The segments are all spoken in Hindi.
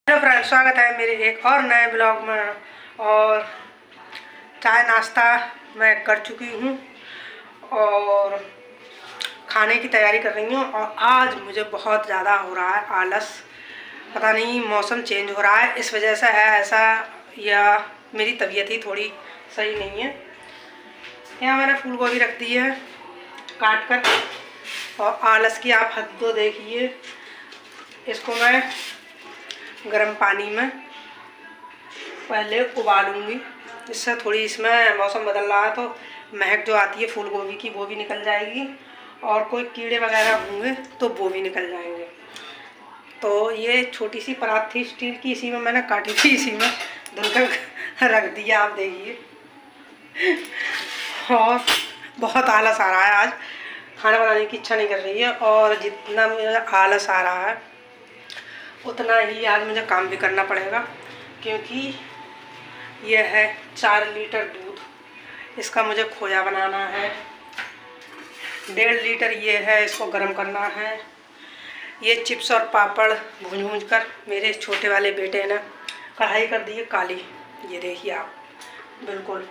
हेलो फ्रेंड, स्वागत है मेरे एक और नए ब्लॉग में। और चाय नाश्ता मैं कर चुकी हूँ और खाने की तैयारी कर रही हूँ। और आज मुझे बहुत ज़्यादा हो रहा है आलस। पता नहीं, मौसम चेंज हो रहा है इस वजह से है ऐसा, या मेरी तबीयत ही थोड़ी सही नहीं है। यहाँ मैंने फूल गोभी रख दी है काट कर, और आलस की आप हद तो देखिए। इसको मैं गर्म पानी में पहले उबालूंगी, इससे थोड़ी, इसमें मौसम बदल रहा है तो महक जो आती है फूल गोभी की वो भी निकल जाएगी, और कोई कीड़े वगैरह होंगे तो वो भी निकल जाएंगे। तो ये छोटी सी परात थी स्टील की, इसी में मैंने काटी थी, इसी में धुलकर रख दिया। आप देखिए, और बहुत आलस आ रहा है आज, खाना बनाने की इच्छा नहीं कर रही है। और जितना मुझे आलस आ रहा है उतना ही आज मुझे काम भी करना पड़ेगा, क्योंकि यह है 4 लीटर दूध, इसका मुझे खोया बनाना है। 1.5 लीटर ये है, इसको गर्म करना है। ये चिप्स और पापड़ भूंज कर मेरे छोटे वाले बेटे ने कढ़ाई कर दी है काली, ये देखिए आप, बिल्कुल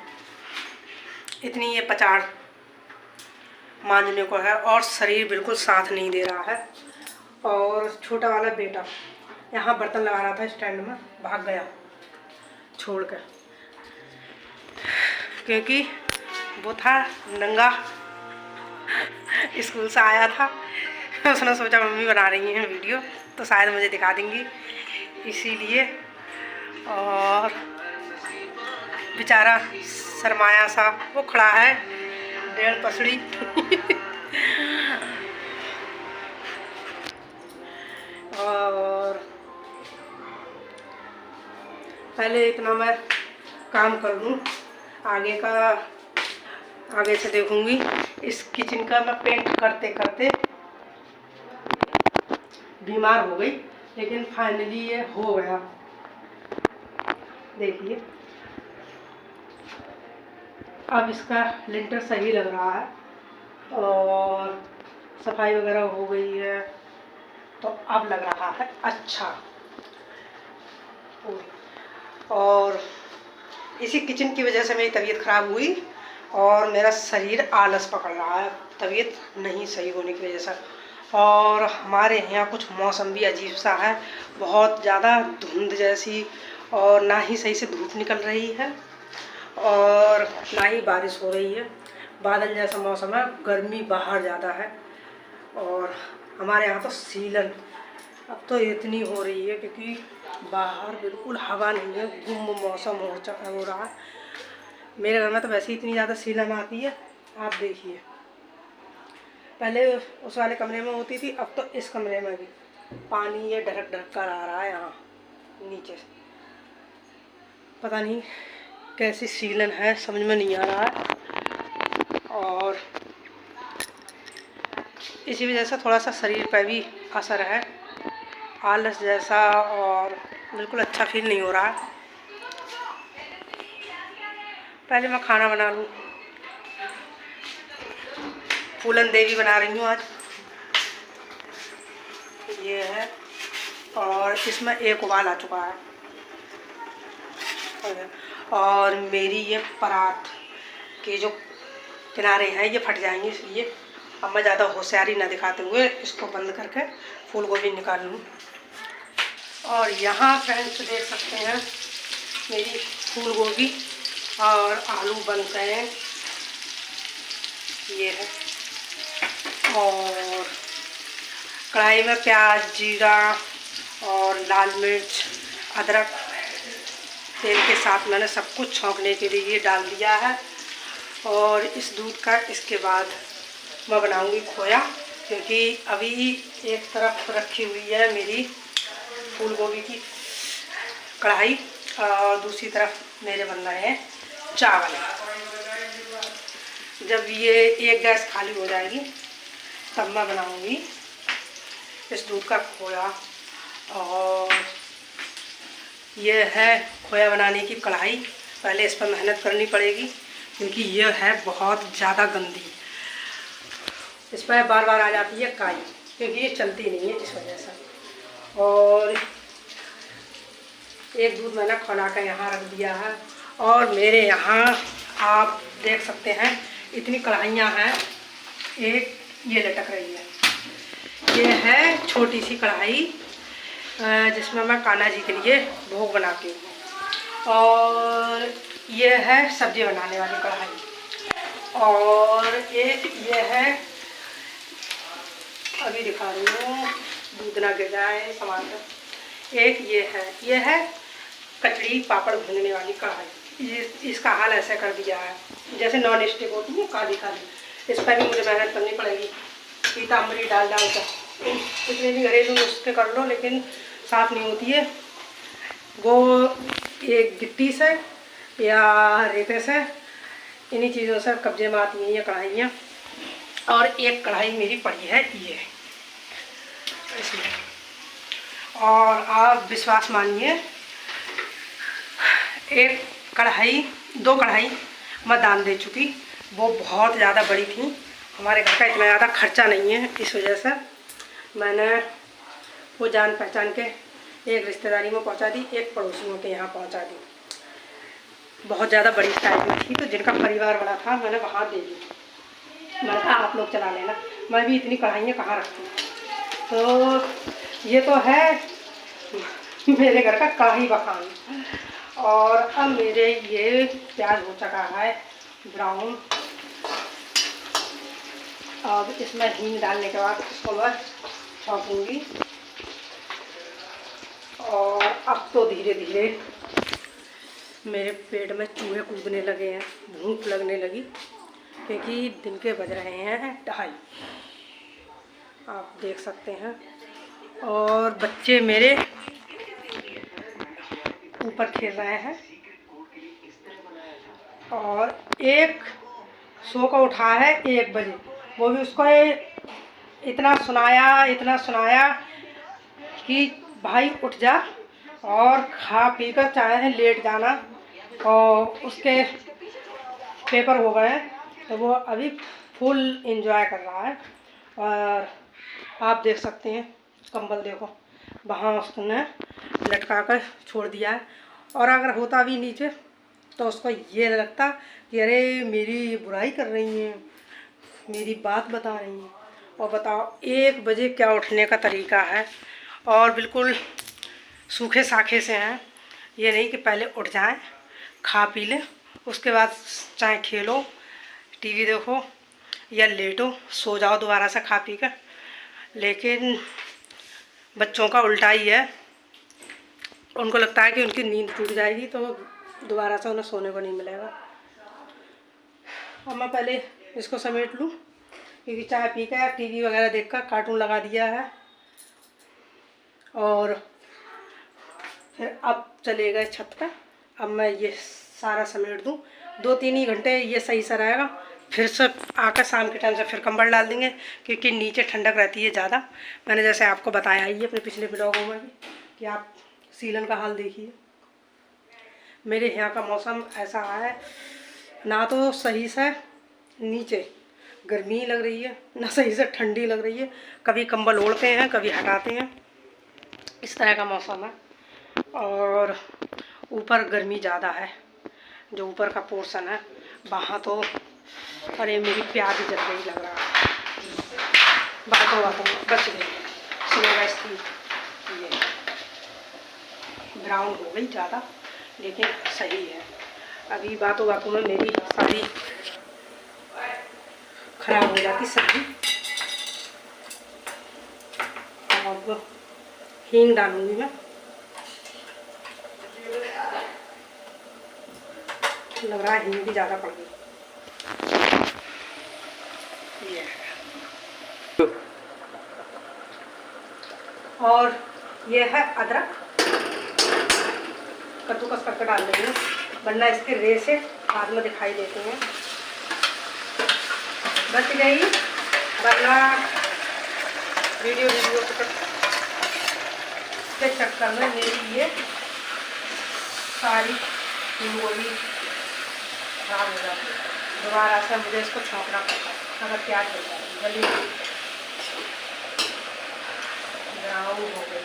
इतनी ये पचाड़ मांजने को है, और शरीर बिल्कुल साथ नहीं दे रहा है। और छोटा वाला बेटा यहाँ बर्तन लगा रहा था स्टैंड में, भाग गया छोड़ कर, क्योंकि वो था नंगा, स्कूल से आया था। उसने सोचा मम्मी बना रही हैं वीडियो तो शायद मुझे दिखा देंगी, इसीलिए। और बेचारा शर्माया सा वो खड़ा है, 1.5 पसड़ी। और पहले इतना मैं काम कर लूँ, आगे से देखूंगी। इस किचन का मैं पेंट करते करते बीमार हो गई, लेकिन फाइनली ये हो गया। देखिए, अब इसका लिंटर सही लग रहा है और सफाई वगैरह हो गई है, तो अब लग रहा है अच्छा। और इसी किचन की वजह से मेरी तबीयत ख़राब हुई और मेरा शरीर आलस पकड़ रहा है, तबीयत नहीं सही होने की वजह से। और हमारे यहाँ कुछ मौसम भी अजीब सा है, बहुत ज़्यादा धुंध जैसी, और ना ही सही से धूप निकल रही है और ना ही बारिश हो रही है। बादल जैसा मौसम है, गर्मी बाहर ज़्यादा है। और हमारे यहाँ तो सीलन अब तो इतनी हो रही है, क्योंकि बाहर बिल्कुल हवा नहीं है, गुम मौसम हो रहा है। मेरे घर में तो वैसे ही इतनी ज़्यादा सीलन आती है, आप देखिए। पहले उस वाले कमरे में होती थी, अब तो इस कमरे में भी पानी ये ढरक ढरक कर आ रहा है यहाँ नीचे से। पता नहीं कैसी सीलन है, समझ में नहीं आ रहा है। और इसी वजह से थोड़ा सा शरीर पर भी असर है, आलस जैसा, और बिल्कुल अच्छा फील नहीं हो रहा है। पहले मैं खाना बना लूँ। फूलन देवी बना रही हूँ आज, ये है, और इसमें एक उबाल आ चुका है। और मेरी ये परात के जो किनारे हैं ये फट जाएंगे, इसलिए अब मैं ज़्यादा होशियारी ना दिखाते हुए इसको बंद करके फूल गोभी निकाल लूँ। और यहाँ फ्रेंड्स देख सकते हैं मेरी फूल गोभी और आलू बन गए हैं, ये है। और कढ़ाई में प्याज, जीरा और लाल मिर्च, अदरक तेल के साथ मैंने सब कुछ छौंकने के लिए डाल दिया है। और इस दूध का इसके बाद मैं बनाऊंगी खोया, क्योंकि अभी एक तरफ रखी हुई है मेरी फूल गोभी की कढ़ाई, और दूसरी तरफ मेरे बन रहे हैं चावल। जब ये एक गैस खाली हो जाएगी तब मैं बनाऊंगी इस दूध का खोया। और ये है खोया बनाने की कढ़ाई, पहले इस पर मेहनत करनी पड़ेगी, क्योंकि ये है बहुत ज़्यादा गंदी, इस पर बार बार आ जाती है काई, क्योंकि ये चलती नहीं है इस वजह से। और एक दूध मैंने खौला कर यहाँ रख दिया है। और मेरे यहाँ आप देख सकते हैं इतनी कढ़ाइयाँ हैं। एक ये लटक रही है, ये है छोटी सी कढ़ाई जिसमें मैं कान्हा जी के लिए भोग बनाती हूँ। और ये है सब्जी बनाने वाली कढ़ाई। और एक ये है, अभी दिखा रही हूँ दूध ना गिर जाए सामान पर। एक ये है कचड़ी पापड़ भूनने वाली कढ़ाई। इसका हाल ऐसे कर दिया है जैसे नॉन स्टिक होती है काली काली। इस पर भी मुझे मेहनत करनी पड़ेगी, पीताम्बरी डाल कर। कितने भी घरेलू नुस्खे कर लो लेकिन साफ़ नहीं होती है। वो एक गिट्टी से या रेते से, इन्हीं चीज़ों से कब्जे में आती हैं ये कढ़ाइयाँ। और एक कढ़ाई मेरी पड़ी है ये इसमें। और आप विश्वास मानिए, एक कढ़ाई 2 कढ़ाई मैं दान दे चुकी। वो बहुत ज़्यादा बड़ी थी, हमारे घर का इतना ज़्यादा खर्चा नहीं है, इस वजह से मैंने वो जान पहचान के एक रिश्तेदारी में पहुंचा दी, एक पड़ोसियों के यहाँ पहुंचा दी। बहुत ज़्यादा बड़ी साइज में थी तो जिनका परिवार बड़ा था मैंने वहाँ दे दी। मैंने कहा आप लोग चला लेना, मैं भी इतनी कढ़ाइयाँ कहाँ रखती हूँ। तो ये तो है मेरे घर का कढ़ाई बखान। और अब मेरे ये प्याज हो चुका है ब्राउन। अब इसमें हींग डालने के बाद इसको मैं छौंकूँगी। और अब तो धीरे धीरे मेरे पेट में चूहे कूदने लगे हैं, भूख लगने लगी, क्योंकि दिन के बज रहे हैं 2:30, आप देख सकते हैं। और बच्चे मेरे ऊपर खेल रहे हैं। और एक सो का उठा है 1 बजे, वो भी उसको इतना सुनाया कि भाई उठ जा और खा पी कर चाहे लेट जाना। और उसके पेपर हो गए तो वो अभी फुल एंजॉय कर रहा है। और आप देख सकते हैं कंबल देखो वहाँ उसने लटका कर छोड़ दिया है। और अगर होता भी नीचे तो उसको ये लगता कि अरे मेरी बुराई कर रही हैं, मेरी बात बता रही हैं। और बताओ 1 बजे क्या उठने का तरीका है। और बिल्कुल सूखे साखे से हैं, ये नहीं कि पहले उठ जाएं, खा पी लें, उसके बाद चाहे खेलो, टीवी देखो या लेटो, सो जाओ दोबारा से खा पी कर। लेकिन बच्चों का उल्टा ही है, उनको लगता है कि उनकी नींद टूट जाएगी तो दोबारा से उन्हें सोने को नहीं मिलेगा। अब मैं पहले इसको समेट लूँ, क्योंकि चाय पी कर टीवी वगैरह देखकर कार्टून लगा दिया है। और फिर अब चले गए छत पर। अब मैं ये सारा समेट दूँ, 2-3 ही घंटे ये सही से रहेगा। फिर से आकर शाम के टाइम से फिर कंबल डाल देंगे, क्योंकि नीचे ठंडक रहती है ज़्यादा। मैंने जैसे आपको बताया ही है अपने पिछले ब्लॉगों में भी कि आप सीलन का हाल देखिए। मेरे यहाँ का मौसम ऐसा है, ना तो सही से नीचे गर्मी लग रही है, ना सही से ठंडी लग रही है। कभी कंबल ओढ़ते हैं, कभी हटाते हैं, इस तरह का मौसम है। और ऊपर गर्मी ज़्यादा है, जो ऊपर का पोर्शन है वहाँ तो अरे मेरी प्याज जल गई लग रहा है। बातों बच गई, स्लो गैस थी, ये ब्राउन हो गई ज़्यादा, लेकिन सही है। अभी बातों में मेरी सारी खराब हो जाती सब्जी। और हींग डालूंगी मैं, लग रहा है हींग भी ज़्यादा पड़ गई। और ये है अदरक, कद्दूकस करके डाल देंगे, वरना इसके रेशे बाद में दिखाई देते हैं। बच गई, वरना वीडियो के चक्कर में मेरी ये सारी मूंगफली खराब हो जाती है। दोबारा से मुझे इसको छौंकना पड़ता है, अगर प्याज हो जाए जल्दी ब्राउन हो गई।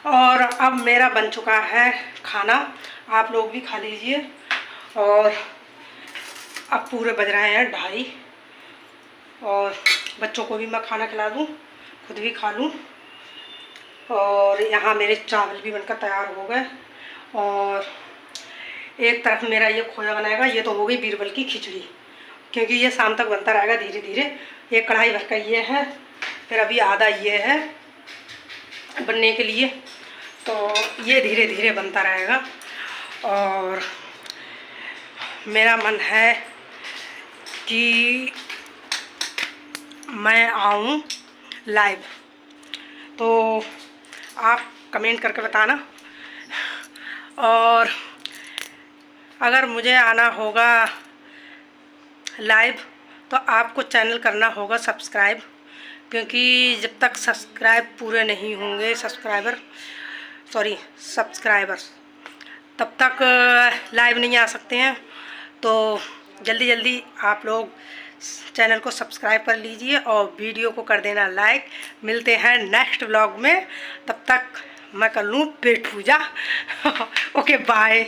और अब मेरा बन चुका है खाना, आप लोग भी खा लीजिए। और अब पूरे बज रहे हैं 2:30 और बच्चों को भी मैं खाना खिला दूँ, खुद भी खा लूँ। और यहाँ मेरे चावल भी बनकर तैयार हो गए। और एक तरफ मेरा ये खोया बनाएगा, ये तो हो गई बीरबल की खिचड़ी, क्योंकि ये शाम तक बनता रहेगा धीरे धीरे। एक कढ़ाई भर का ये है, फिर अभी आधा ये है बनने के लिए, तो ये धीरे धीरे बनता रहेगा। और मेरा मन है कि मैं आऊँ लाइव, तो आप कमेंट करके बताना। और अगर मुझे आना होगा लाइव तो आपको चैनल करना होगा सब्सक्राइब, क्योंकि जब तक सब्सक्राइब पूरे नहीं होंगे सब्सक्राइबर्स, तब तक लाइव नहीं आ सकते हैं। तो जल्दी जल्दी आप लोग चैनल को सब्सक्राइब कर लीजिए और वीडियो को कर देना लाइक। मिलते हैं नेक्स्ट व्लॉग में, तब तक मैं कर लूँ पेट पूजा। Okay bye.